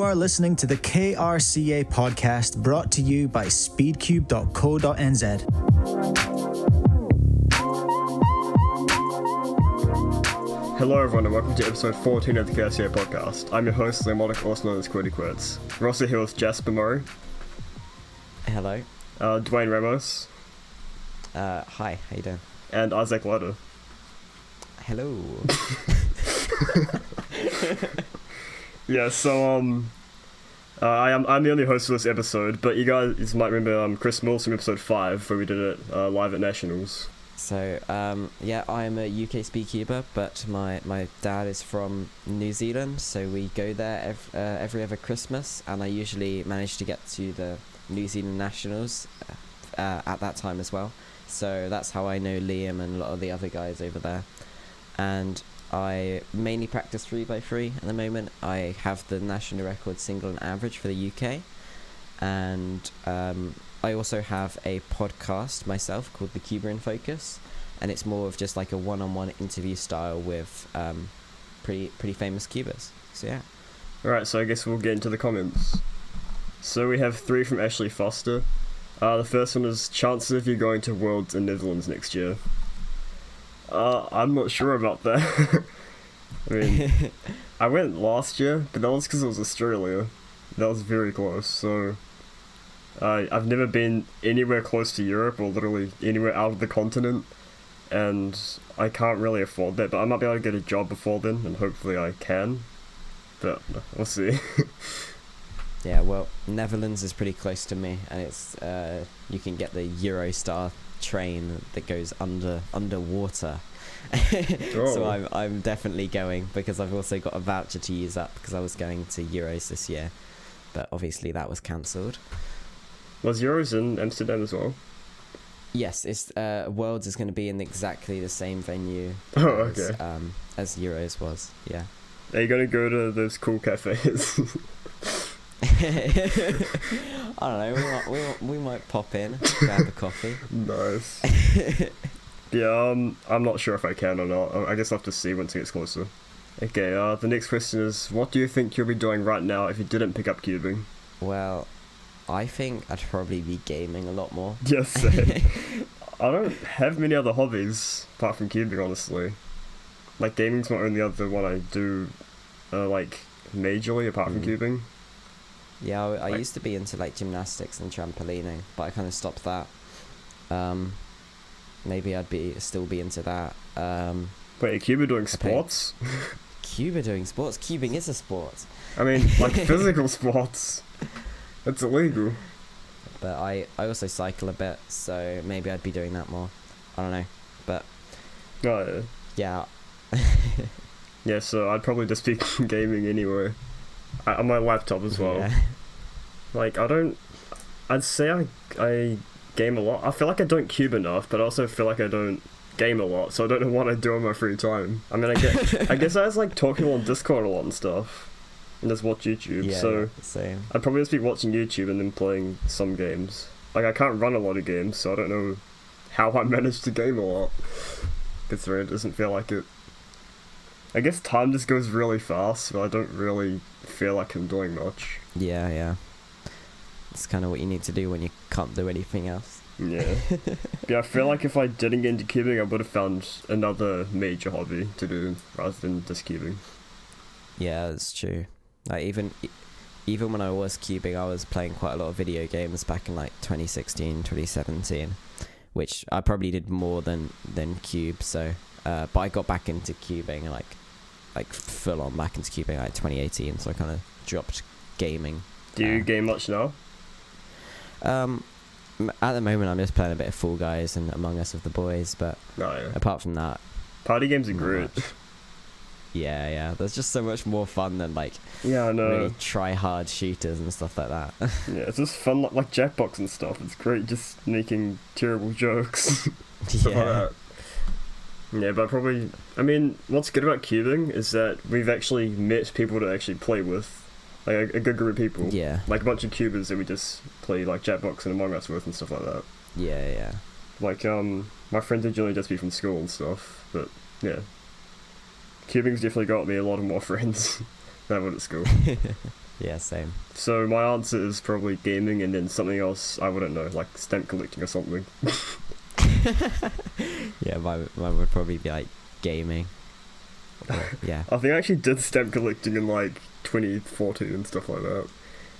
are listening to the KRCA Podcast, brought to you by speedcube.co.nz. Hello everyone and welcome to episode 14 of the KRCA Podcast. I'm your host, Lemotic, also known as Quiddy Quits. We're also here with Jasper Murray. Hello. Dwayne Ramos. Hi, how you doing? And Isaac Letter. Hello. Yeah, so I'm the only host for this episode, but you guys might remember Chris Mills from episode 5 where we did it live at Nationals. So, yeah, I'm a UK speedcuber, but my dad is from New Zealand, so we go there every other Christmas, and I usually manage to get to the New Zealand Nationals at that time as well. So that's how I know Liam and a lot of the other guys over there. And I mainly practice 3x3 at the moment. I have the national record single and average for the UK, and I also have a podcast myself called The Cuber in Focus, and it's more of just like a one-on-one interview style with pretty famous cubers. So yeah. Alright, so I guess we'll get into the comments. So we have 3 from Ashley Foster. The first one is chances of you going to Worlds in Netherlands next year. I'm not sure about that. I mean, I went last year, but that was because it was Australia. That was very close, so I've never been anywhere close to Europe or literally anywhere out of the continent, and I can't really afford that, but I might be able to get a job before then, and hopefully I can, but we'll see. Yeah, well, Netherlands is pretty close to me, and it's you can get the Eurostar train that goes underwater. Oh. So I'm definitely going, because I've also got a voucher to use up because I was going to Euros this year, but obviously that was cancelled. Was Euros in Amsterdam as well? Yes, it's Worlds is going to be in exactly the same venue as Euros was. Yeah. Are you going to go to those cool cafes? I don't know, we might pop in, grab a coffee. Nice. Yeah, I'm not sure if I can or not. I guess I'll have to see once it gets closer. Okay, the next question is, what do you think you'll be doing right now if you didn't pick up cubing? Well, I think I'd probably be gaming a lot more. Yes, same. I don't have many other hobbies apart from cubing, honestly. Like, gaming's my only other one I do, like, majorly apart from cubing. Yeah, I used to be into like gymnastics and trampolining, but I kind of stopped that. Maybe I'd still be into that. Wait, Cuba doing sports? Cuba doing sports? Cubing is a sport. I mean, like physical sports. It's illegal. But I also cycle a bit, so maybe I'd be doing that more. I don't know, but Oh, yeah. yeah. Yeah, so I'd probably just be gaming anyway. On my laptop as well. Yeah. Like, I'd say I game a lot. I feel like I don't cube enough, but I also feel like I don't game a lot, so I don't know what I do on my free time. I mean, I guess I was like talking on Discord a lot and stuff, and just watch YouTube, Yeah, so same. I'd probably just be watching YouTube and then playing some games. Like, I can't run a lot of games, so I don't know how I managed to game a lot, considering it doesn't feel like it. I guess time just goes really fast, but I don't really feel like I'm doing much. Yeah. It's kind of what you need to do when you can't do anything else. Yeah. Yeah, I feel like if I didn't get into cubing, I would have found another major hobby to do rather than just cubing. Yeah, that's true. Like even when I was cubing, I was playing quite a lot of video games back in like 2016, 2017, which I probably did more than cube. So, but I got back into cubing like full on back into cubing like 2018. So I kind of dropped gaming. Do you game much now? At the moment, I'm just playing a bit of Fall Guys and Among Us with the boys, but apart from that, party games are great. Yeah, there's just so much more fun than like I know. really try hard shooters and stuff like that. Yeah, it's just fun, like Jackbox and stuff. It's great just making terrible jokes. Yeah. Yeah, but probably, I mean, what's good about cubing is that we've actually met people to actually play with. Like a good group of people. Yeah. Like a bunch of cubers that we just play like Jackbox and Among Us with and stuff like that. Yeah. Like, my friends are generally just be from school and stuff, but yeah. Cubing's definitely got me a lot of more friends than I would at school. Yeah, same. So my answer is probably gaming, and then something else I wouldn't know, like stamp collecting or something. Yeah, mine would probably be like gaming. Or, yeah. I think I actually did stamp collecting in like 2014 and stuff like that.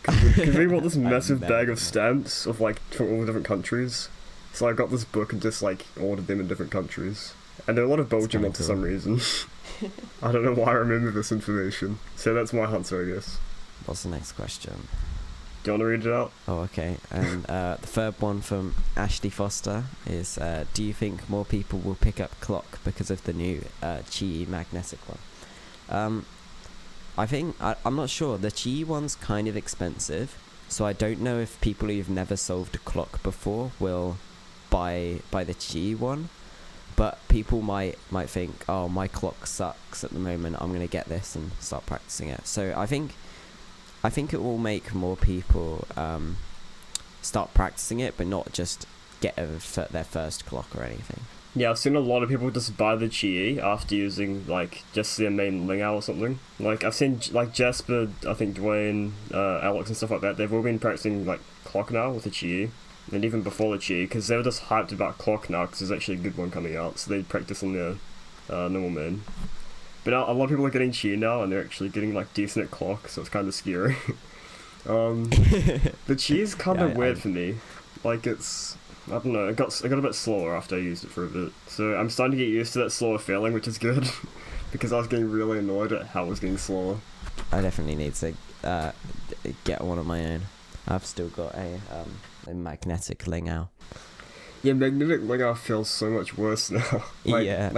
Because we bought this massive bag of stamps of like from all different countries. So I got this book and just like ordered them in different countries. And there are a lot of Belgian ones for some reason. I don't know why I remember this information. So that's my answer, I guess. What's the next question? Do you want to read it out? Oh, okay. And the third one from Ashley Foster is, do you think more people will pick up clock because of the new Qi magnetic one? I'm not sure. The Qi one's kind of expensive, so I don't know if people who've never solved a clock before will buy the Qi one. But people might think, oh, my clock sucks at the moment, I'm going to get this and start practicing it. So I think it will make more people start practicing it, but not just get their first clock or anything. Yeah, I've seen a lot of people just buy the Qi after using like just their main Lingao or something. Like I've seen like Jasper, I think Dwayne, Alex and stuff like that, they've all been practicing like clock now with the Qi. And even before the Qi, because they were just hyped about clock now because there's actually a good one coming out, so they practice on their normal main. But now, a lot of people are getting Qi now, and they're actually getting like decent at clock, so it's kind of scary. The Qi is kind of weird for me. Like it's, I don't know, it got a bit slower after I used it for a bit. So I'm starting to get used to that slower feeling, which is good, because I was getting really annoyed at how it was getting slower. I definitely need to get one of my own. I've still got a magnetic Lingao. Yeah, magnetic Lingao feels so much worse now. I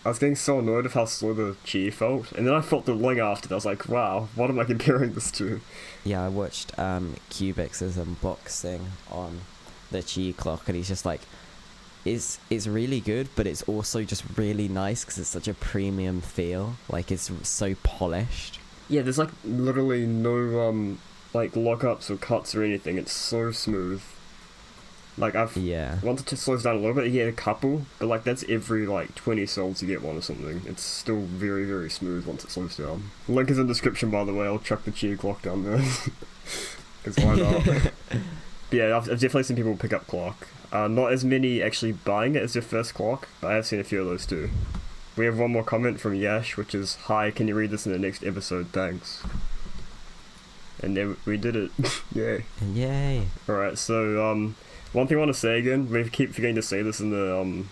was getting so annoyed of how slow the Qi felt, and then I felt the Lingao after that. I was like, wow, what am I comparing this to? Yeah, I watched Cubix's unboxing on the Qi clock, and he's just like, it's really good, but it's also just really nice because it's such a premium feel. Like it's so polished. Yeah, there's like literally no like lockups or cuts or anything. It's so smooth. Like once it just slows down a little bit, you get a couple, but like that's every like 20 sols you get one or something. It's still very, very smooth once it slows down. Link is in the description, by the way. I'll chuck the Qi clock down there. Because why not? But yeah, I've definitely seen people pick up clock. Not as many actually buying it as their first clock, but I have seen a few of those too. We have one more comment from Yash, which is, "Hi, can you read this in the next episode? Thanks." And then we did it. Yay. Alright, so one thing I want to say again, we keep forgetting to say this in the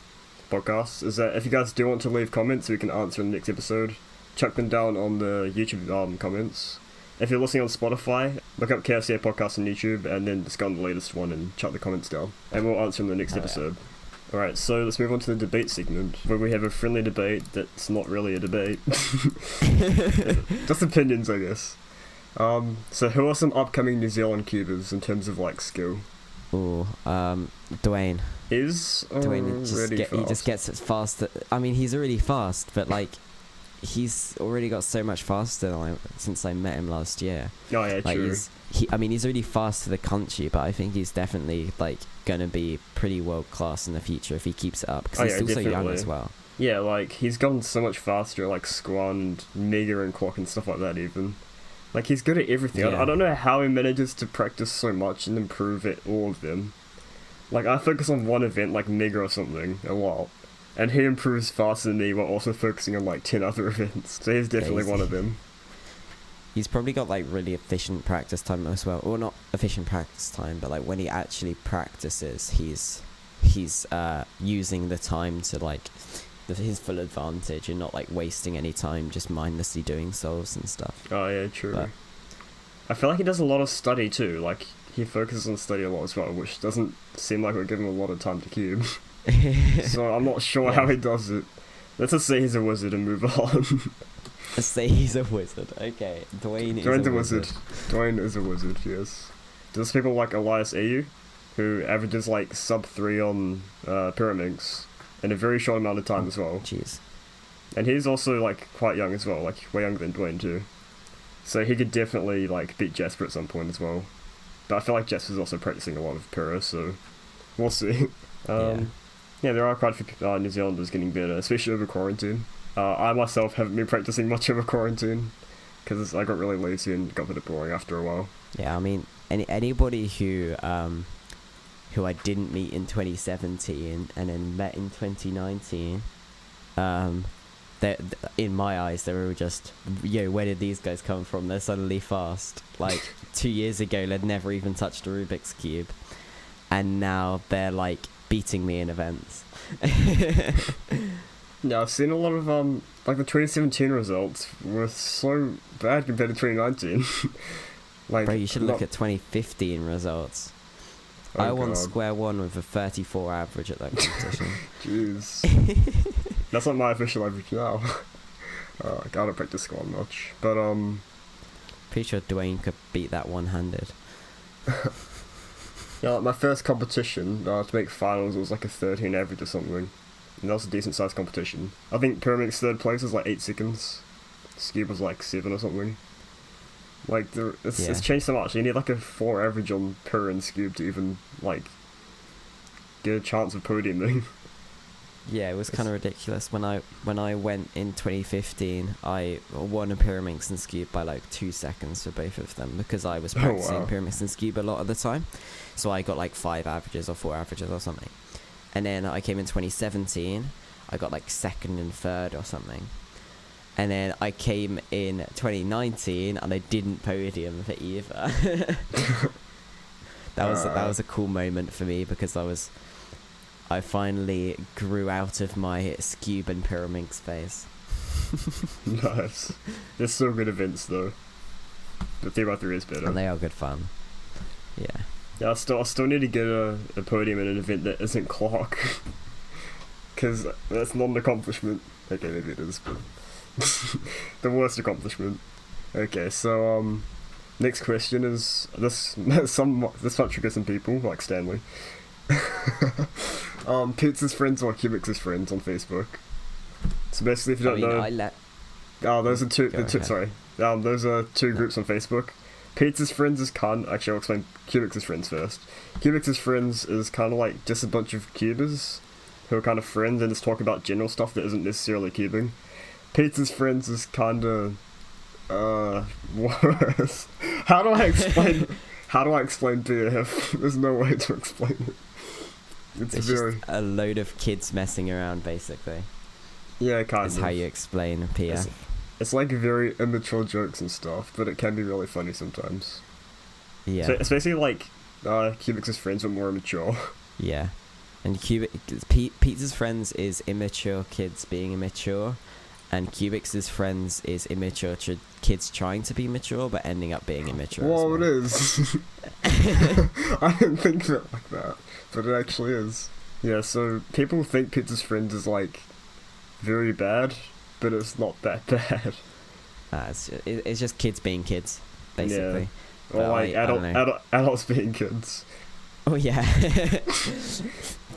podcast, is that if you guys do want to leave comments we can answer in the next episode, chuck them down on the YouTube comments. If you're listening on Spotify, look up KRCA Podcast on YouTube and then just go on the latest one and chuck the comments down. And we'll answer in the next episode. Yeah. Alright, so let's move on to the debate segment, where we have a friendly debate that's not really a debate. Just opinions, I guess. So who are some upcoming New Zealand cubers in terms of like skill? Ooh, Dwayne. He just gets it faster. I mean, he's already fast, but like, he's already got so much faster since I met him last year. Oh yeah, like, true. He's already fast for the country, but I think he's definitely like gonna be pretty world class in the future if he keeps it up, because he's still definitely so young as well. Yeah, like he's gotten so much faster, like Squan and Mega and Clock and stuff like that even. Like, he's good at everything. Yeah. I don't know how he manages to practice so much and improve at all of them. Like, I focus on one event, like Mega or something, a lot. And he improves faster than me while also focusing on, like, 10 other events. So he's definitely one of them. He's probably got, like, really efficient practice time as well. Or not efficient practice time, but, like, when he actually practices, he's using the time to, like, his full advantage and not like wasting any time just mindlessly doing solves and stuff. Oh yeah, true. But I feel like he does a lot of study too. Like he focuses on study a lot as well, which doesn't seem like it would give him a lot of time to cube. So I'm not sure how he does it. Let's just say he's a wizard and move on. Let's say he's a wizard. Okay, Dwayne's a wizard. Dwayne is a wizard. Yes. There's people like Elias Au, who averages like sub 3 on Pyraminx. In a very short amount of time as well. Jeez. And he's also like quite young as well, like way younger than Dwayne too. So he could definitely like beat Jasper at some point as well. But I feel like Jasper's also practicing a lot of Pyra, so we'll see. Yeah, there are quite a few New Zealanders getting better, especially over quarantine. I myself haven't been practicing much over quarantine because I got really lazy and got a bit boring after a while. Yeah, I mean, anybody who I didn't meet in 2017 and then met in 2019, in my eyes, they were just, where did these guys come from? They're suddenly fast. Like 2 years ago, they'd never even touched a Rubik's Cube, and now they're like beating me in events. Yeah, I've seen a lot of like the 2017 results were so bad compared to 2019. Like, bro, you should look at 2015 results. Oh, I won God. square one with a 34 average at that competition. Jeez. That's not my official average now. I don't practice squat much, but Pretty sure Dwayne could beat that one-handed. yeah, like my first competition to make finals was like a 13 average or something, and that was a decent sized competition. I think Pyramid's third place was like 8 seconds. Skib was like 7 or something. Like it's changed so much. You need like a 4 average on Pyr and Skib to even like get a chance of podiuming. Yeah, it was kind of ridiculous. When I went in 2015, I won a Pyraminx and Skib by like 2 seconds for both of them, because I was practicing Pyraminx and Skib a lot of the time. So I got like 5 averages or 4 averages or something. And then I came in 2017, I got like 2nd and 3rd or something. And then I came in 2019 and I didn't podium for either. That was a cool moment for me, because I finally grew out of my Skib and Pyraminx phase. Nice. They're still good events though. The 3x3 is better. And they are good fun. Yeah. Yeah, I still need to get a podium in an event that isn't clock. Because that's not an accomplishment. Okay, maybe it is, but the worst accomplishment. Okay, so next question is this might trigger some people like Stanley. Pizza's friends or Cubix's friends on Facebook. So basically, if you don't know, those are those are two groups on Facebook. Pizza's friends is actually I'll explain Cubix's friends first. Cubix's friends is kind of like just a bunch of cubers who are kind of friends and just talk about general stuff that isn't necessarily cubing. Pizza's friends is kind of worse. How do I explain PF? There's no way to explain it. It's just a load of kids messing around, basically. Yeah, kind of. That's how you explain PF. It's like very immature jokes and stuff, but it can be really funny sometimes. Yeah. So it's basically like Cubix's friends but more immature. Yeah. And Pizza's friends is immature kids being immature, and Cubix's friends is immature kids trying to be mature but ending up being immature. Well, it is. I didn't think of it like that, but it actually is. Yeah, so people think Pizza's friends is like very bad, but it's not that bad. It's just kids being kids, basically. Yeah. Or like adults being kids. Oh yeah.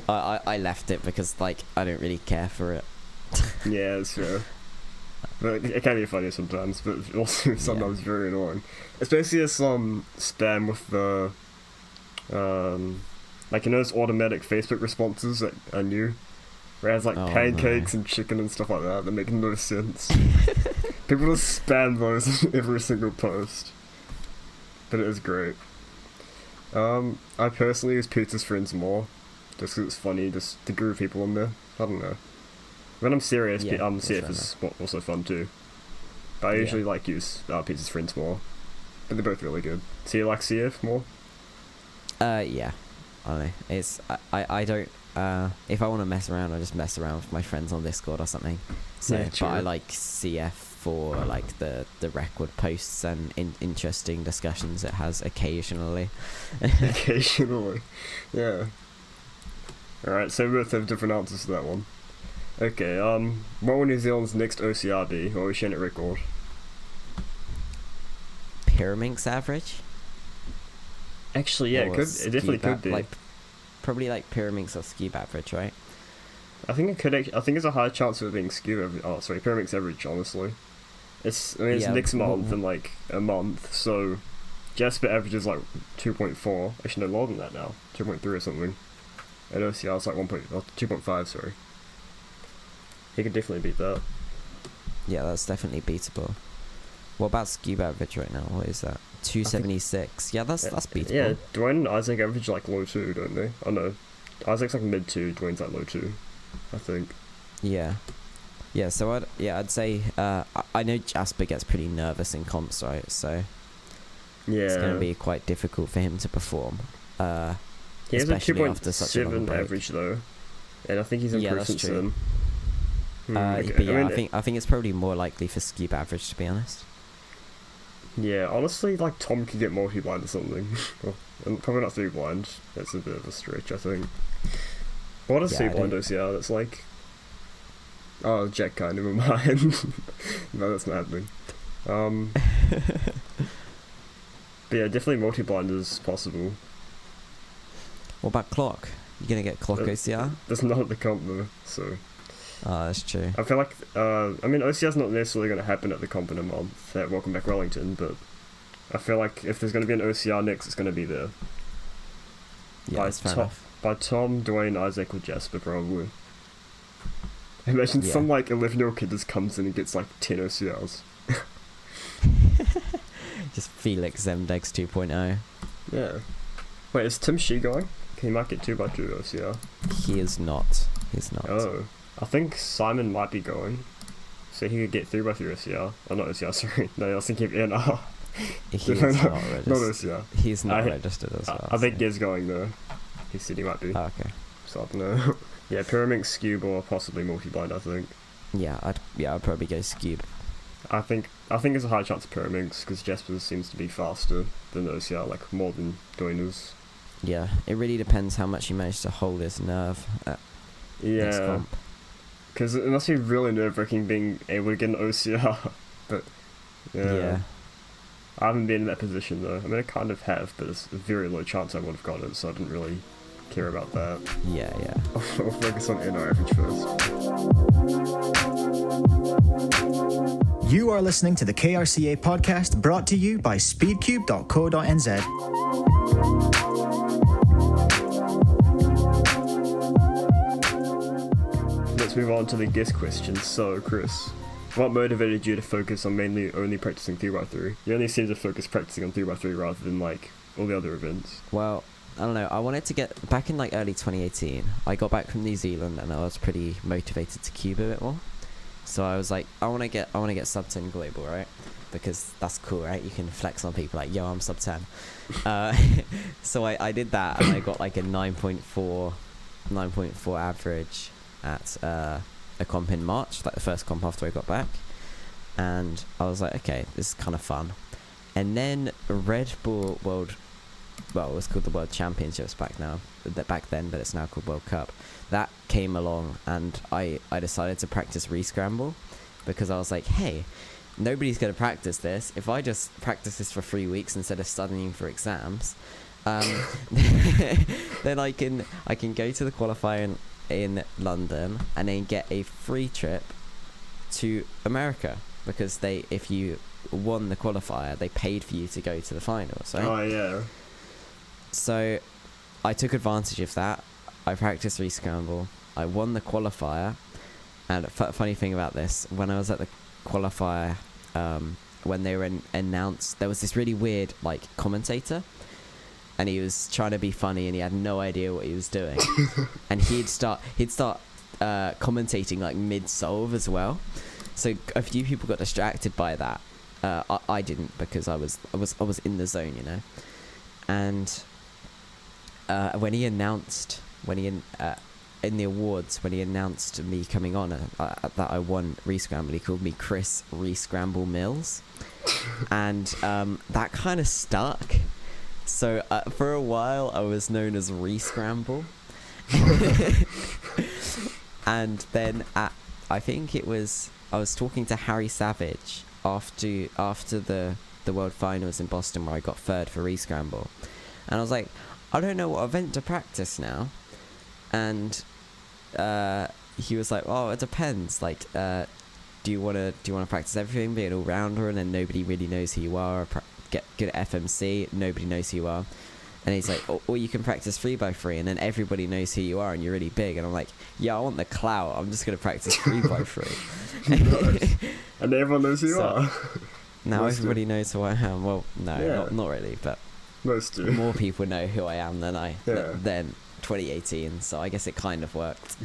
I left it because like I don't really care for it. Yeah, it's fair. But it can be funny sometimes, but also sometimes very annoying. Especially as spam with the like, you know, those automatic Facebook responses that are new, where it has like pancakes and chicken and stuff like that make no sense. People just spam those in every single post, but it is great. I personally use Pizza's friends more, just because it's funny, just the group of people on there. I don't know. When I'm serious, CF is also fun too. But I usually like use Pizza's friends more, but they're both really good. So you like CF more? Yeah. I don't know. It's I don't. If I want to mess around, I just mess around with my friends on Discord or something. So, yeah, but I like CF for like the record posts and interesting discussions it has occasionally. Occasionally, yeah. All right, so we both have different answers to that one. Okay, what will New Zealand's next OCR be, or Oceanic record? Pyraminx average? Actually, yeah, it definitely could be. Like, probably like Pyraminx or Skib average, right? I think it could. I think there's a high chance of it being Skib average. Oh, sorry, Pyraminx average. Honestly, it's next month in like a month, so Jasper average is like 2.4. Actually, no, lower than that now. 2.3 or something. And OCR is like 2.5. Sorry. He could definitely beat that. Yeah, that's definitely beatable. What about scuba average right now? What is that? 276. Yeah, that's beatable. Yeah, Dwayne and Isaac average like low 2, don't they? Oh no, Isaac's like mid 2, Dwayne's like low 2, I think. Yeah. Yeah, so I'd say I know Jasper gets pretty nervous in comps, right? So yeah, it's going to be quite difficult for him to perform. He has a especially after such a long 2.7 break. average though, and I think he's improved that's since true. then. But yeah, I think it's probably more likely for scuba average, to be honest. Yeah, honestly, like Tom could get multi-blind or something. Well, and probably not 3-blind. That's a bit of a stretch, I think. What is Yeah, 3-blind OCR? That's like... Oh, Jack guy, never mind. No, that's not happening. But yeah, definitely multi-blind is possible. What about clock? You gonna get clock OCR? That's not at the comp though, so... Oh, that's true. I feel like, I mean, OCR's not necessarily going to happen at the comp in a month at Welcome Back Wellington, but I feel like if there's going to be an OCR next, it's going to be there. Yeah, that's fair enough. By Tom, Dwayne, Isaac, or Jasper, probably. Imagine Yeah. some, like, 11-year-old kid just comes in and gets, like, 10 OCRs. Just Felix Zemdegs 2.0. Yeah. Wait, is Tim Shee going? He might get 2x2 OCR. He is not. He's not. Oh. I think Simon might be going. So he could get 3x3 OCR. Oh, not OCR, sorry. No, I was thinking of NR. He is No, not not registered. OCR. He's not I- registered as well. I think so. Gez going though. He said he might be. Oh, okay. So I don't know. Yeah, Pyramix, Scube, or possibly multi-blind, I think. Yeah, I'd probably go Scube. I think there's a high chance of Pyramix, because Jasper seems to be faster than OCR, like more than Doiners. Yeah, it really depends how much he managed to hold his nerve at next Yeah. comp. Because it must be really nerve-wracking being able to get an OCR. But, yeah. I haven't been in that position though. I mean, I kind of have, but it's a very low chance I would have got it, so I didn't really care about that. Yeah. I'll focus on NR average first. You are listening to the KRCA Podcast, brought to you by speedcube.co.nz. Let's move on to the guest questions. So, Chris, what motivated you to focus on mainly only practicing 3x3? You only seem to focus practicing on 3x3 rather than like all the other events. Well, I don't know. I wanted to get back in like early 2018. I got back from New Zealand and I was pretty motivated to cube a bit more. So I was like, I want to get sub 10 global, right? Because that's cool, right? You can flex on people like, yo, I'm sub 10. So I did that and I got like a 9.4 average at a comp in March, like the first comp after I got back. And I was like, okay, this is kind of fun. And then Red Bull World, well, it was called the World Championships back then, but it's now called World Cup. That came along and I decided to practice re-scramble because I was like, hey, nobody's going to practice this. If I just practice this for 3 weeks instead of studying for exams, then I can go to the qualifier in London and then get a free trip to America because if you won the qualifier, they paid for you to go to the finals, right? Oh, yeah. So I took advantage of that. I practiced re-scramble. I won the qualifier. And funny thing about this, when I was at the qualifier, when they were announced, there was this really weird like commentator, and he was trying to be funny and he had no idea what he was doing. And he'd start commentating like mid-solve as well. So a few people got distracted by that. I didn't because I was in the zone, you know. And when he announced in the awards, when he announced me coming on that I won re-scramble, he called me Chris Re-Scramble Mills. And that kind of stuck. So for a while I was known as Re-Scramble. And then I think I was talking to Harry Savage after the World Finals in Boston where I got third for Re-Scramble. And I was like, I don't know what event to practice now. And he was like, oh, it depends. Like, do you want to practice everything, be an all-rounder, and then nobody really knows who you are, or get good at FMC, nobody knows who you are. And he's like, or you can practice 3x3 and then everybody knows who you are and you're really big. And I'm like, yeah, I want the clout. I'm just going to practice 3x3. And everyone knows who you are. Now Most everybody knows who I am. Well, no, Yeah. not really, but Most do. more people know who I am than Yeah. than 2018. So I guess it kind of worked.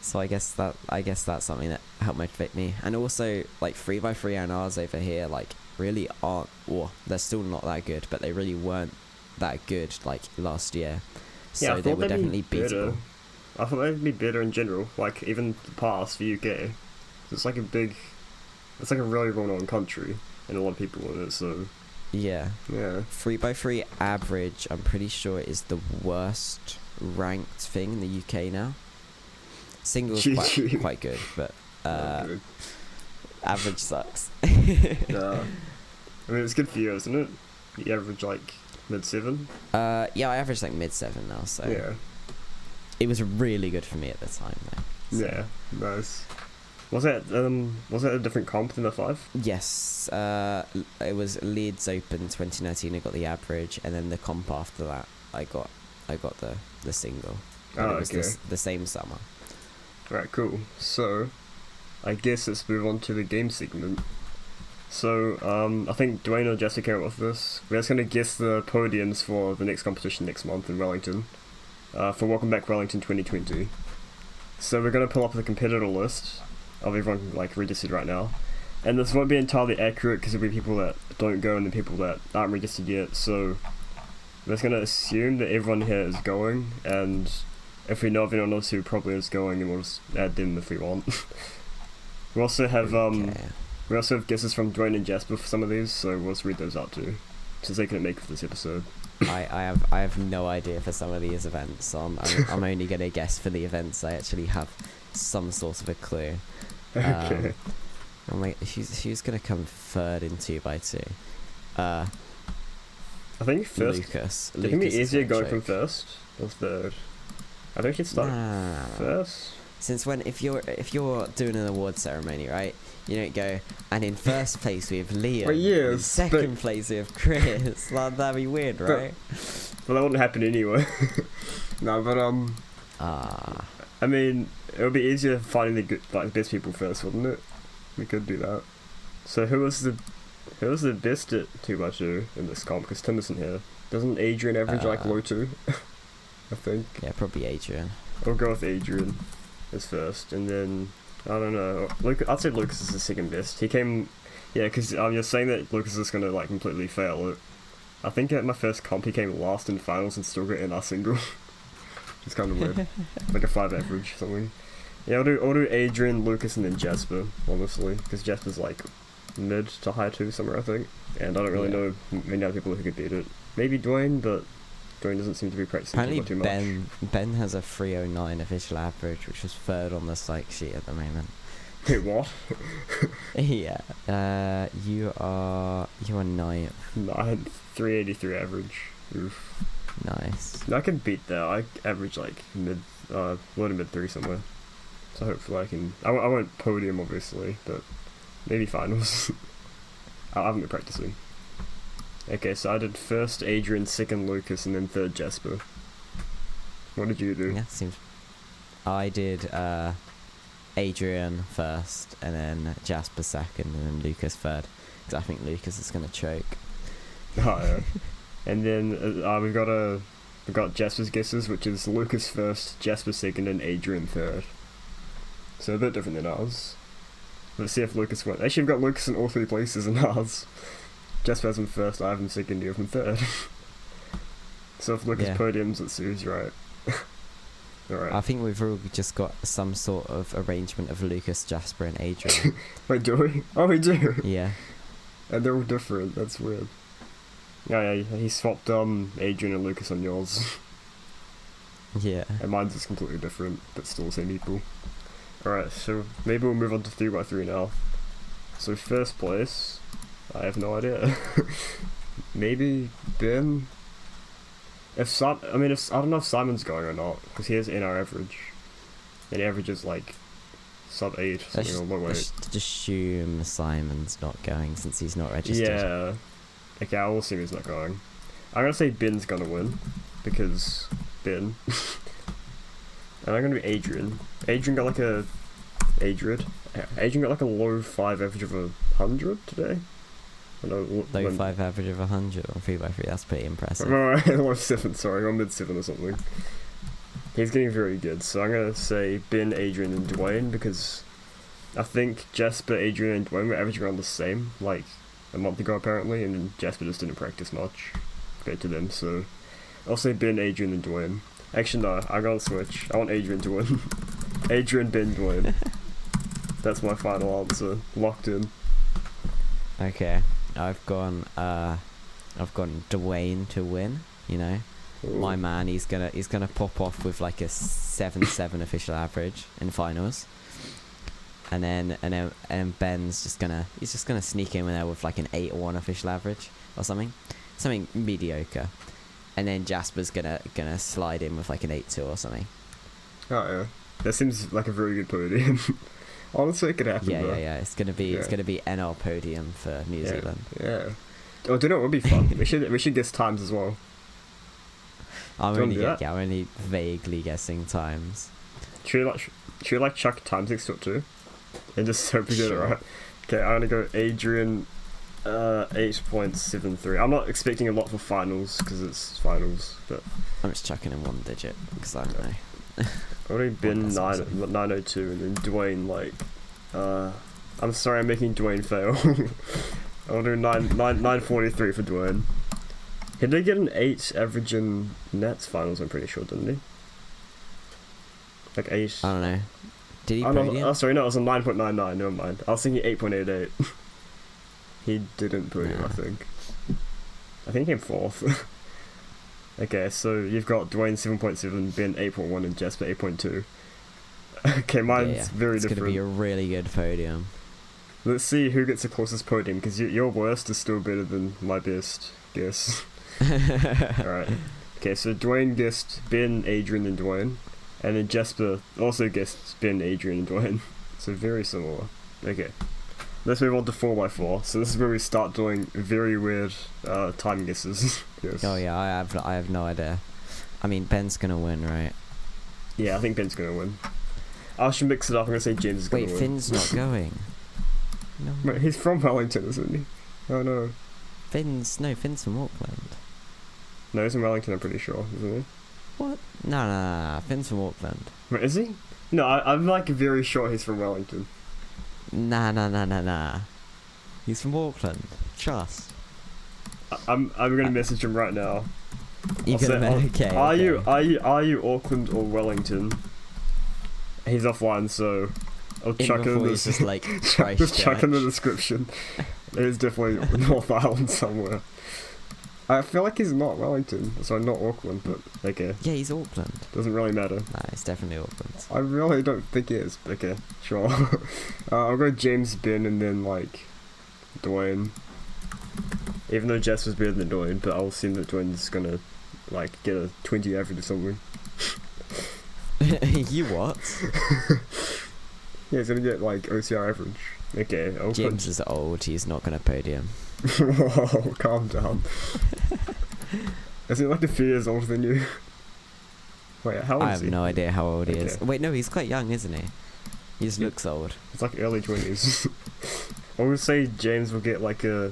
So I guess that's something that helped motivate me. And also, like 3x3 A&Rs over here, like really aren't. Or they're still not that good, but they really weren't that good like last year. So Yeah, I they thought were they'd definitely be better. beatable. I thought they'd be better in general, like even the past for UK. It's like a really well-known country, and a lot of people in it. So Yeah. yeah, 3x3 average, I'm pretty sure, is the worst ranked thing in the UK now. Singles quite good, but okay. average sucks. Yeah. I mean, it's good for you, isn't it? You average like mid-7. Yeah, I averaged like mid-7 now, so Yeah. it was really good for me at the time, though. So. Yeah. Nice. Was that a different comp than the 5? Yes, it was Leeds Open 2019. I got the average, and then the comp after that, I got the single. But Oh, it was okay. the same summer. Right, cool. So, I guess let's move on to the game segment. So, I think Dwayne or Jessica came up with this. We're just going to guess the podiums for the next competition next month in Wellington, for Welcome Back Wellington 2020. So we're going to pull up the competitor list of everyone like registered right now. And this won't be entirely accurate because there'll be people that don't go and the people that aren't registered yet. So, we're just going to assume that everyone here is going, and if we know of anyone else who probably is going, then we'll just add them if we want. We also have Okay. we also have guesses from Dwayne and Jasper for some of these, so we'll just read those out too, since they couldn't make it for this episode. I have no idea for some of these events, so I'm only gonna guess for the events I actually have some sort of a clue. Okay. I'm like, who's gonna come third in 2x2? I think first. Lucas. It can be Lucas is easier gonna going from choke. first or third. I think you start Nah. first. Since when, if you're doing an award ceremony, right? You don't go, and in first place we have Liam. Well, yes, in second place we have Chris. That'd be weird, right? Well, that wouldn't happen anyway. No, but I mean, it would be easier finding the good, like best people first, wouldn't it? We could do that. So who was the best at 2x2 in this comp? Because Tim isn't here. Doesn't Adrian average like low 2? I think. Yeah, probably Adrian. I'll go with Adrian as first, and then I don't know. I'd say Lucas is the second best. He came, yeah, because you're saying that Lucas is gonna like completely fail it. I think at my first comp he came last in finals and still got in our single. It's kind of weird, like a 5 average or something. Yeah, I'll do Adrian, Lucas, and then Jasper, honestly, because Jasper's like mid to high 2 somewhere, I think, and I don't really know many other people who could beat it. Maybe Dwayne, but Dwayne doesn't seem to be practicing Apparently too much. Ben has a 309 official average, which is third on the psych sheet at the moment. Wait, what? Yeah. You are 9th. 383 average. Oof. Nice. No, I can beat that. I average like low to mid 3 somewhere. So hopefully I can. I won't podium obviously, but maybe finals. I haven't been practicing. Okay, so I did first Adrian, second Lucas, and then third Jasper. What did you do? Yeah, seems. I did Adrian first, and then Jasper second, and then Lucas third. Because I think Lucas is gonna choke. Oh yeah. And then we've got Jasper's guesses, which is Lucas first, Jasper second, and Adrian third. So a bit different than ours. Let's see if Lucas wins. Actually, we've got Lucas in all 3 places in ours. Jasper has him first, I have him second, you have him third. So if Lucas podiums, let's see who's right. Alright. I think we've all just got some sort of arrangement of Lucas, Jasper, and Adrian. Wait, do we? Oh, we do! Yeah. And they're all different, that's weird. Yeah, he swapped Adrian and Lucas on yours. Yeah. And mine's just completely different, but still the same people. Alright, so maybe we'll move on to 3x3 now. So first place, I have no idea. Maybe Ben? I don't know if Simon's going or not, because he has NR average. And he averages like sub 8, something or low 8. Let's just assume Simon's not going since he's not registered. Yeah. Okay, I will assume he's not going. I'm gonna say Ben's gonna win, because Ben. And I'm gonna be Adrian. Adrian got like a low 5 average of 100 today. I know, Low 5 average of 100 on 3x3. That's pretty impressive. I'm 7, sorry, I'm mid-7 or something. He's getting very good, so I'm going to say Ben, Adrian, and Dwayne, because I think Jasper, Adrian, and Dwayne were averaging around the same, like, a month ago apparently, and Jasper just didn't practice much compared to them, so I'll say Ben, Adrian, and Dwayne. Actually, no, I'm going to switch. I want Adrian to win. Adrian, Ben, Dwayne. That's my final answer. Locked in. Okay, I've gone Dwayne to win. You know, Ooh. my man. He's gonna pop off with like a 7.7 official average in finals, and then Ben's just gonna sneak in there with like an 8.1 official average or something mediocre, and then Jasper's gonna slide in with like an 8.2 or something. Oh yeah, that seems like a very good podium. Honestly, it could happen. Yeah. It's gonna be NL podium for New Zealand. Yeah. Oh, do you know what would be fun? we should guess times as well. I'm only vaguely guessing times. Should we chuck times next to it too, and just hope we get it right? Okay, I'm gonna go Adrian, 8.73. I'm not expecting a lot for finals because it's finals, but I'm just chucking in one digit because I don't know. I've already been 902, and then Dwayne I'm sorry, I'm making Dwayne fail. I'll do 943 for Dwayne. He did get an 8 average in Nats finals, I'm pretty sure, didn't he? Like 8. I don't know. Did he? Sorry, no, it was a 9.99. Never mind. I was thinking 8.88. He didn't podium, Nah. I think he came 4th. Okay, so you've got Dwayne 7.7, Ben 8.1, and Jasper 8.2. Okay, mine's very it's different. It's gonna be a really good podium. Let's see who gets the closest podium, because your worst is still better than my best guess. Alright. Okay, so Dwayne guessed Ben, Adrian, and Dwayne. And then Jasper also guessed Ben, Adrian, and Dwayne. So very similar. Okay. Let's move on to 4x4. So this is where we start doing very weird time guesses. Yes. Oh yeah, I have no idea. I mean, Ben's gonna win, right? Yeah, I think Ben's gonna win. I should mix it up. I'm gonna say James is gonna win. Wait, Finn's not going. No. Wait, he's from Wellington, isn't he? Oh no. Finn's from Auckland. No, he's in Wellington, I'm pretty sure, isn't he? What? No. Finn's from Auckland. Wait, is he? No, I'm like very sure he's from Wellington. Nah. He's from Auckland. Trust. I'm gonna message him right now. Okay. Are you Auckland or Wellington? He's offline, so I'll chuck him in he's just like just chuck in the description. It's definitely North Island somewhere. I feel like he's not Wellington, so not Auckland, but okay. Yeah, he's Auckland. Doesn't really matter. Nah, it's definitely Auckland. I really don't think he is. Okay, sure. I'll go James, Ben, and then like Dwayne. Even though Jess was better than Dwayne, but I'll assume that Dwayne's gonna like get a 20 average or something. You what? Yeah, he's gonna get like OCR average. Okay, James is old. He's not gonna podium. Whoa, calm down. Is he like a few years older than you? Wait, how old is he? I have no idea how old he is. Okay. Wait, no, he's quite young, isn't he? He just looks old. It's like early 20s. I would say James will get like a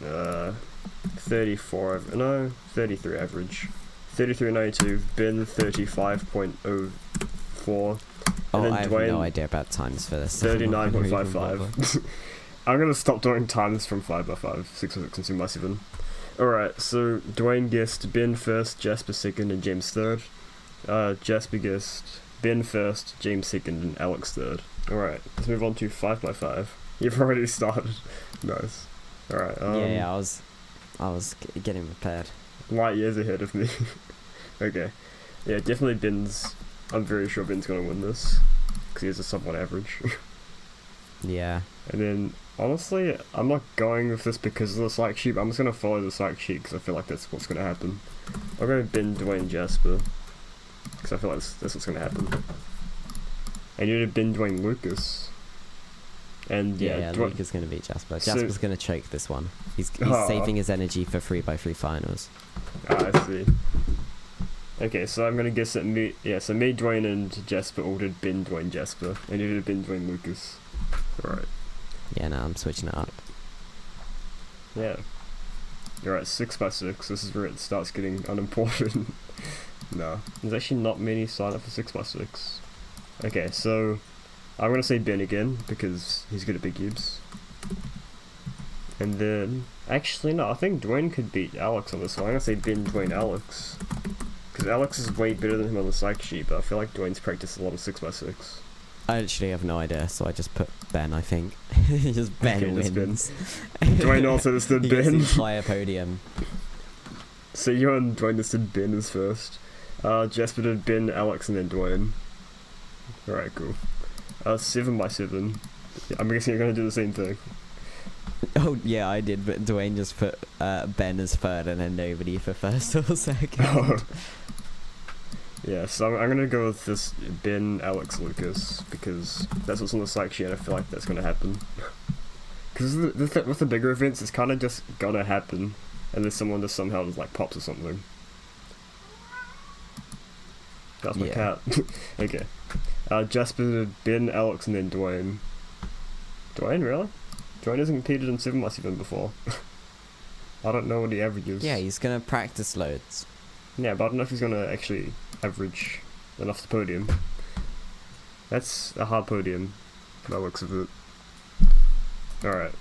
33 average. 33.92, Ben 35.04. Oh, then I have Dwayne, no idea about times for this. 39.55. I'm gonna stop doing times from 5x5, 6 or 6 and 2x7. Alright, so Dwayne guessed Ben first, Jasper second, and James third. Jasper guessed Ben first, James second, and Alex third. Alright, let's move on to 5x5. You've already started. Nice. Alright, yeah, I was getting prepared. Light years ahead of me. Okay. Yeah, definitely I'm very sure Ben's gonna win this, because he has a sub-1 average. Yeah. And then, honestly, I'm not going with this because of the psych sheet, I'm just gonna follow the psych sheet, because I feel like that's what's gonna happen. I'm gonna Ben, Dwayne, Jasper, because I feel like that's what's gonna happen. And you're gonna Ben, Dwayne, Lucas. And yeah, Luke is going to beat Jasper. Jasper's going to choke this one. He's saving his energy for 3x3 finals. I see. Okay, so I'm going to guess that me, Dwayne, and Jasper all did Ben, Dwayne, Jasper. And you did Ben, Dwayne, Lucas. Alright. Yeah, no, I'm switching it up. Yeah. Alright, 6x6. This is where it starts getting unimportant. No. There's actually not many sign up for 6x6. Okay, so I'm gonna say Ben again because he's good at big cubes. And then actually no, I think Dwayne could beat Alex on this one. I'm gonna say Ben, Dwayne, Alex. Because Alex is way better than him on the psych sheet, but I feel like Dwayne's practiced a lot of 6x6. I actually have no idea, so I just put Ben, I think. Just Ben Okay, just wins. Dwayne also just did He gets the Ben. entire podium. So you and Dwayne just did Ben as first. Jasper did Ben, Alex, and then Dwayne. Alright, cool. 7x7. I'm guessing you're gonna do the same thing. Oh yeah, I did, but Dwayne just put Ben as third and then nobody for first or second. Oh. Yeah, so I'm gonna go with this Ben, Alex, Lucas, because that's what's on the psych sheet and I feel like that's gonna happen. Because with the bigger events, it's kind of just gonna happen unless someone just somehow just like pops or something. That's my cat. Okay. Jasper, Ben, Alex, and then Dwayne. Dwayne, really? Dwayne hasn't competed in 7x7 before. I don't know what he averages. Yeah, he's gonna practice loads. Yeah, but I don't know if he's gonna actually average enough to podium. That's a hard podium, by the looks of it. Alright.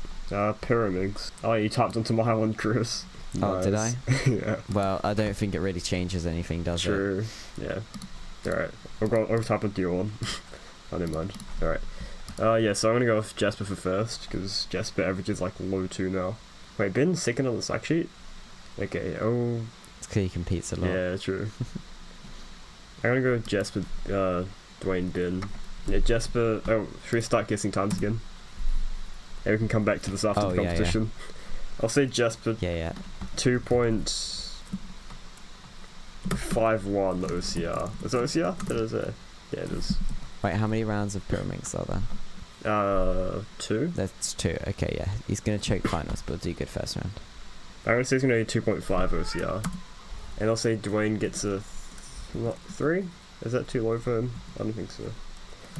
Pyramids. Oh, you tapped into my one, Chris. Oh, did I? Yeah. Well, I don't think it really changes anything, does it? True. Yeah. Alright. I'll tap into your one. Oh, never mind. Alright. Yeah, so I'm gonna go with Jasper for first, because Jasper averages like low 2 now. Wait, Ben's second on the psych sheet? Okay, oh... It's because he competes a lot. Yeah, true. I'm gonna go with Jasper, Dwayne, Ben. Yeah, Jasper... Oh, should we start guessing times again? And we can come back to this after the competition. Yeah. I'll say Jasper... Yeah. 2.51 OCR. Is it OCR? That is a... Yeah, it is. Wait, how many rounds of pyramids are there? 2. That's 2. Okay, yeah. He's gonna choke finals, but do good first round. I'm gonna say he's gonna do 2.5 OCR. And I'll say Dwayne gets a... 3? Is that too low for him? I don't think so.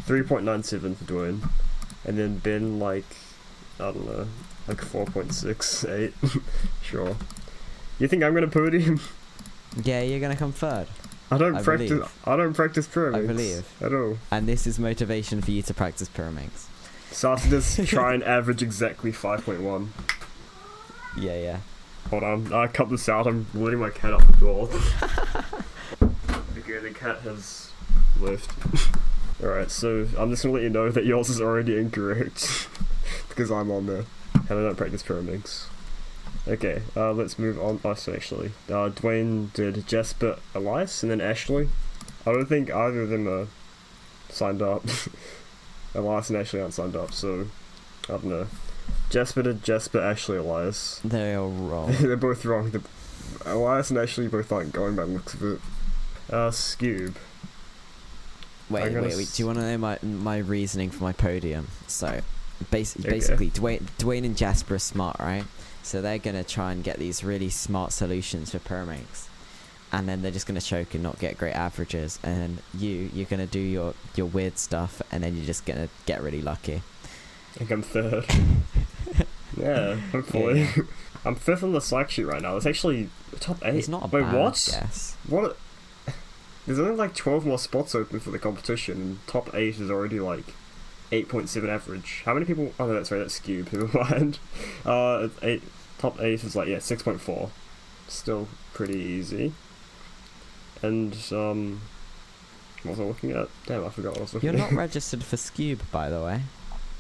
3.97 for Dwayne. And then Ben, like... I don't know. Like 4.68. Sure. You think I'm gonna podium? Yeah, you're gonna come third. I don't practice pyramids. I believe. At all. And this is motivation for you to practice pyramids. So after this, try and average exactly 5.1. Yeah. Hold on, I cut this out. I'm letting my cat up the door. Okay, the cat has left. Alright, so I'm just gonna let you know that yours is already incorrect. Because I'm on there. And I don't practice pyramids. Okay, let's move on. Oh, so actually, Dwayne did Jasper, Elias, and then Ashley. I don't think either of them are signed up. Elias and Ashley aren't signed up, so I don't know. Jasper did Jasper, Ashley, Elias. They're all wrong. They're both wrong. Elias and Ashley both aren't going by the looks of it. Scoob. Wait. Do you want to know my reasoning for my podium? So, basically, Dwayne and Jasper are smart, right? So they're gonna try and get these really smart solutions for pyramids, and then they're just gonna choke and not get great averages. And you're gonna do your weird stuff, and then you're just gonna get really lucky. I think I'm third. Yeah, hopefully. Yeah. I'm 5th on the psych sheet right now. It's actually top 8. It's not a Wait, bad what? guess. What? There's only like 12 more spots open for the competition, and top 8 is already like 8.7 average. How many people? Oh no, that's right. That's Scoob. Never mind. Top 8 is like 6.4. Still pretty easy. And what was I looking at? Damn, I forgot what I was looking at. You're not registered for Scoob, by the way.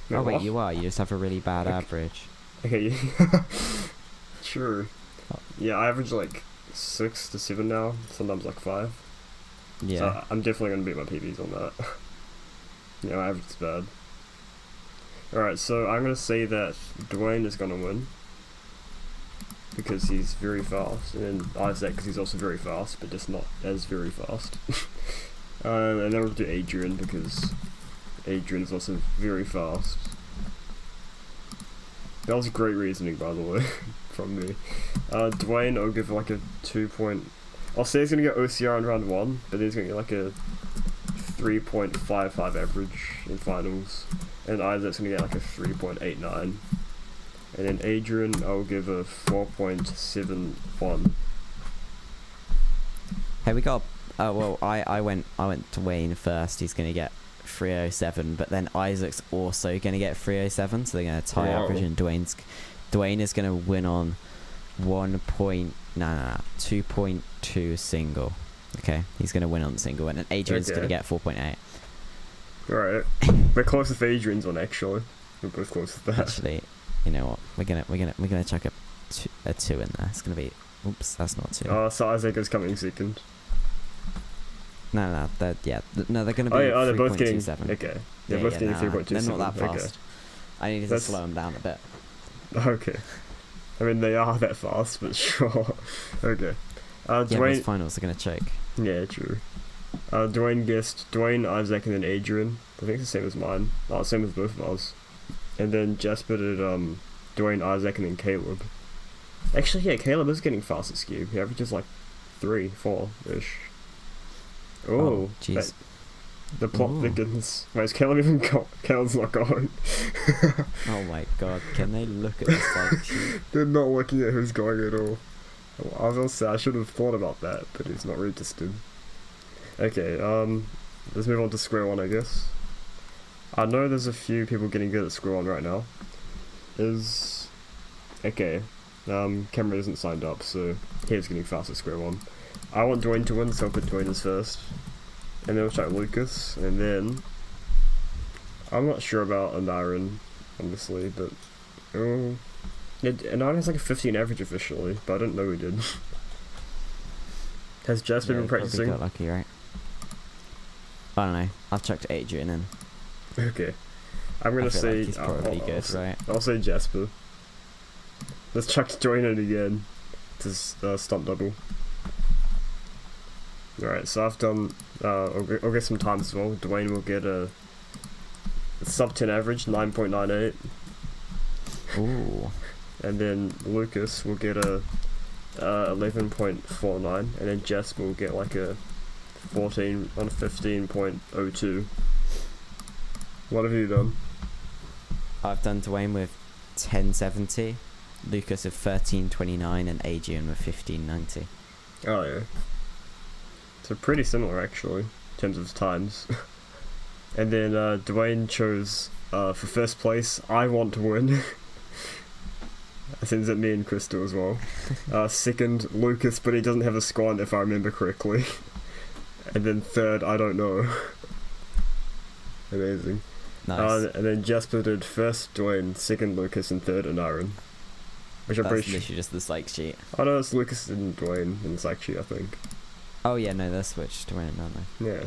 No, oh wait, what? you are. You just have a really bad average. Okay, sure. Yeah, I average like 6 to 7 now. Sometimes like 5. Yeah. So I'm definitely gonna beat my PBs on that. Yeah, my average is bad. Alright, so I'm gonna say that Dwayne is gonna win. Because he's very fast. And then Isaac, because he's also very fast, but just not as very fast. And then we'll do Adrian, because Adrian is also very fast. That was great reasoning, by the way, from me. Dwayne, I'll give like a 2 point... I'll say he's going to get OCR in round 1, but he's going to get like a 3.55 average in finals. And Isaac's going to get like a 3.89. And then Adrian, I'll give a 4.71. Hey, we got. Well, I went to Wayne first. He's gonna get 307, but then Isaac's also gonna get 307. So they're gonna tie average, and Dwayne is gonna win on 2.2 single. Okay, he's gonna win on single, and then Adrian's gonna get 4.8. Right, we're close with Adrian's one actually. We're both close with that. Actually, you know what? We're gonna chuck a 2 in there. It's gonna be. Oops, that's not 2. Oh, so Isaac is coming second. No, they're gonna be. They're both getting. 3.27. Okay, they're both getting 3.27. They're not that fast. Okay. I needed to slow them down a bit. Okay, I mean they are that fast, but sure. Okay. Dwayne. Yeah, finals are gonna choke. Yeah, true. Dwayne guessed Dwayne, Isaac, and then Adrian. I think it's the same as mine. Oh, same as both of ours. And then Jasper did Dwayne, Isaac, and then Caleb. Actually, yeah, Caleb is getting fast at Cube. He averages like 3, 4-ish. Oh, jeez. The plot thickens. Wait, is Caleb even Caleb's not going. Oh my god, can they look at this like sheet? They're not looking at who's going at all. I was gonna say, I should have thought about that, but he's not registered. Okay, let's move on to square one, I guess. I know there's a few people getting good at square one right now. Okay, Cameron isn't signed up, so he's getting fast at square one. I want Dwayne to win, so I'll put Dwayne as first. And then we'll start Lucas, and then I'm not sure about Anaran, honestly, but yeah, Anaran has like a 15 average officially, but I didn't know he did. Has Jasper been practicing? Got lucky, right? I don't know. I've chucked Adrian in. Okay, I'm gonna say he's probably good, right? I'll say Jasper. Let's chuck Dwayne in again to stunt double. Alright, so I've done, I'll get some times as well. Dwayne will get a sub 10 average, 9.98. Ooh. And then Lucas will get a 11.49. And then Jasper will get like a 15.02. What have you done? I've done Dwayne with 1070, Lucas with 1329, and Adrian with 1590. Oh yeah. So pretty similar actually, in terms of times. And then Dwayne chose, for first place, I want to win. I think it's me and Crystal as well. Second, Lucas, but he doesn't have a squad if I remember correctly. And then third, I don't know. Amazing. Nice. And then Jasper did first Dwayne, second Lucas, and third Anaran. Which I'm That's pretty literally just the psych sheet. I know it's Lucas and Dwayne in the psych sheet, I think. Oh yeah, no, they're switched to Dwayne, aren't they? Yeah.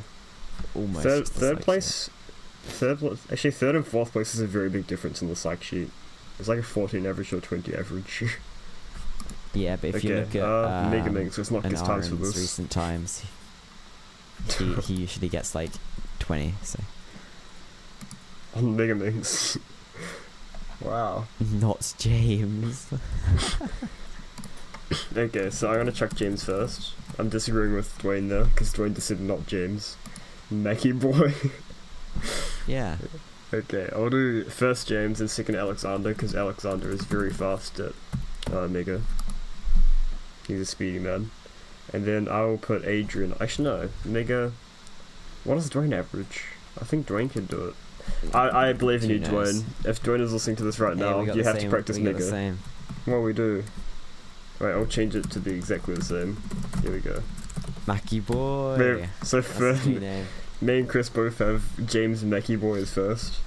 Almost. Third and fourth place is a very big difference in the psych sheet. It's like a 14 average or 20 average. Yeah, but if you look at Mega Minx, let's not get times for this. Recent times, he usually gets like 20. So on Mega Minx. Wow. Not James. Okay, so I'm gonna chuck James first. I'm disagreeing with Dwayne there, because Dwayne just said not James. Mackie boy. Yeah. Okay, I'll do first James and second Alexander, because Alexander is very fast at Mega. He's a speedy man. And then I'll put Adrian. Actually, no. Mega. What does Dwayne average? I think Dwayne can do it. I believe in you, Dwayne. If Dwayne is listening to this right now, you have to practice Mega. Well, we do. Right, I'll change it to be exactly the same. Here we go. Mackie boy. So me and Chris both have James and Mackie boy as first,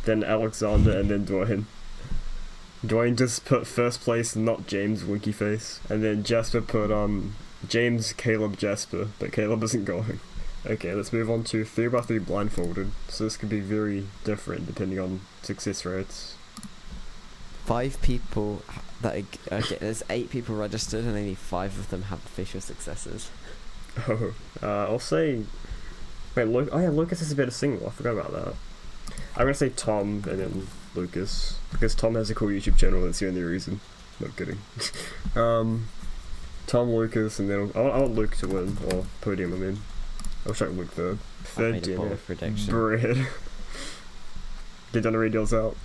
then Alexander, and then Dwayne. Dwayne just put first place, not James, winky face, and then Jasper put James, Caleb, Jasper, but Caleb isn't going. Okay, let's move on to 3x3 blindfolded. So this could be very different depending on success rates. 5 people that okay, there's 8 people registered and only 5 of them have official successes. Oh, I'll say. Wait, Lucas is a better single. I forgot about that. I'm gonna say Tom and then Lucas because Tom has a cool YouTube channel. That's the only reason. Not kidding. Tom, Lucas, and then I want Luke to win or podium. I mean, I'll try Luke third. Third dinner. Bread. Get done to read yours out.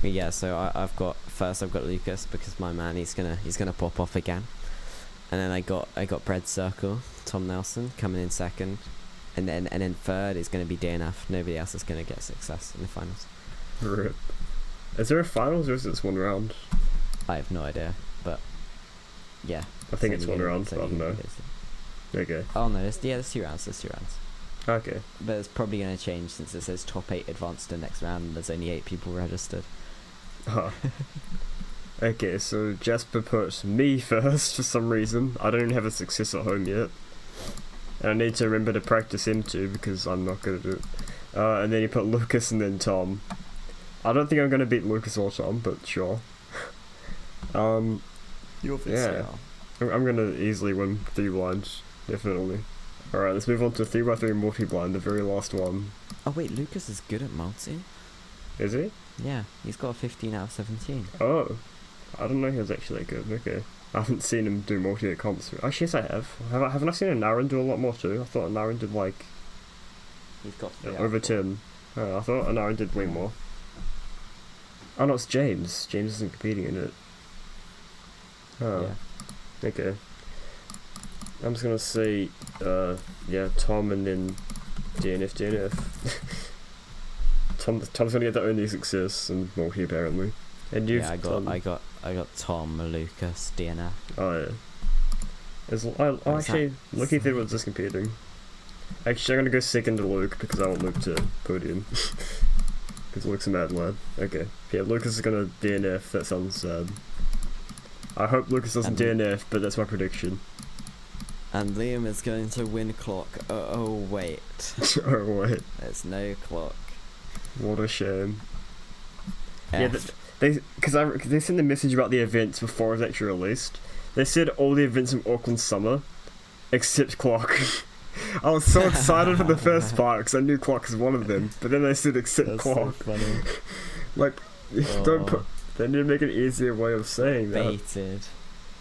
Yeah, so I've got first I've got Lucas because my man he's gonna pop off again, and then I got Bread Circle, Tom Nelson coming in second, and then third is gonna be DNF. Nobody else is gonna get success in the finals. Rip. Is there a finals or is it just one round? I have no idea, but yeah. I think it's one round, but I don't know. Okay. Oh no, there's 2 rounds. Okay. But it's probably going to change since it says top 8 advanced to the next round and there's only 8 people registered. Okay, so Jasper put me first for some reason. I don't even have a success at home yet. And I need to remember to practice him too because I'm not good at it. And then he put Lucas and then Tom. I don't think I'm going to beat Lucas or Tom, but sure. You'll think yeah. I'm going to easily win 3 blinds, definitely. Alright, let's move on to 3x3 multi-blind, the very last one. Oh wait, Lucas is good at multi? Is he? Yeah, he's got a 15 out of 17. Oh. I don't know he was actually that good, okay. I haven't seen him do multi at comps. Actually, yes I have. Haven't I seen a Naren do a lot more too? I thought a Naren did like... He's got 3 over 10. Oh, I thought a Naren did way more. Oh no, it's James. James isn't competing in it. Oh. Yeah. Okay. I'm just gonna say, yeah, Tom and then DNF. Tom's gonna get the only success in multi apparently. And you've I got Tom, Lucas, DNF. Oh yeah. Actually, Luke if it was just competing. Actually, I'm gonna go second to Luke because I want Luke to podium. Because Luke's a mad lad. Okay. Yeah, Lucas is gonna DNF. That sounds sad. I hope Lucas doesn't DNF, but that's my prediction. And Liam is going to win clock. Oh wait. Oh wait. There's no clock. What a shame. F. Yeah, because they sent the message about the events before it was actually released. They said all the events in Auckland summer, except clock. I was so excited for the first part because I knew clock was one of them, but then they said except That's clock. So funny. Like, don't put. They need to make an easier way of saying that. Baited.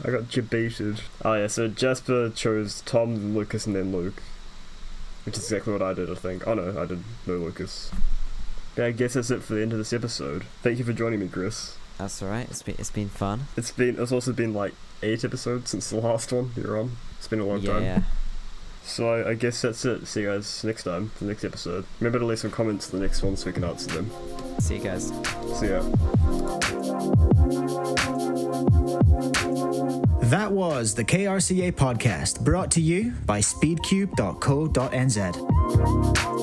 I got debated. Oh yeah, so Jasper chose Tom, then Lucas, and then Luke. Which is exactly what I did, I think. Oh no, I did no Lucas. Yeah, I guess that's it for the end of this episode. Thank you for joining me, Chris. That's alright, it's been fun. It's also been like 8 episodes since the last one you're on. It's been a long time. Yeah. So I guess that's it. See you guys next time for the next episode. Remember to leave some comments for the next one so we can answer them. See you guys. See ya. That was the KRCA Podcast, brought to you by speedcube.co.nz.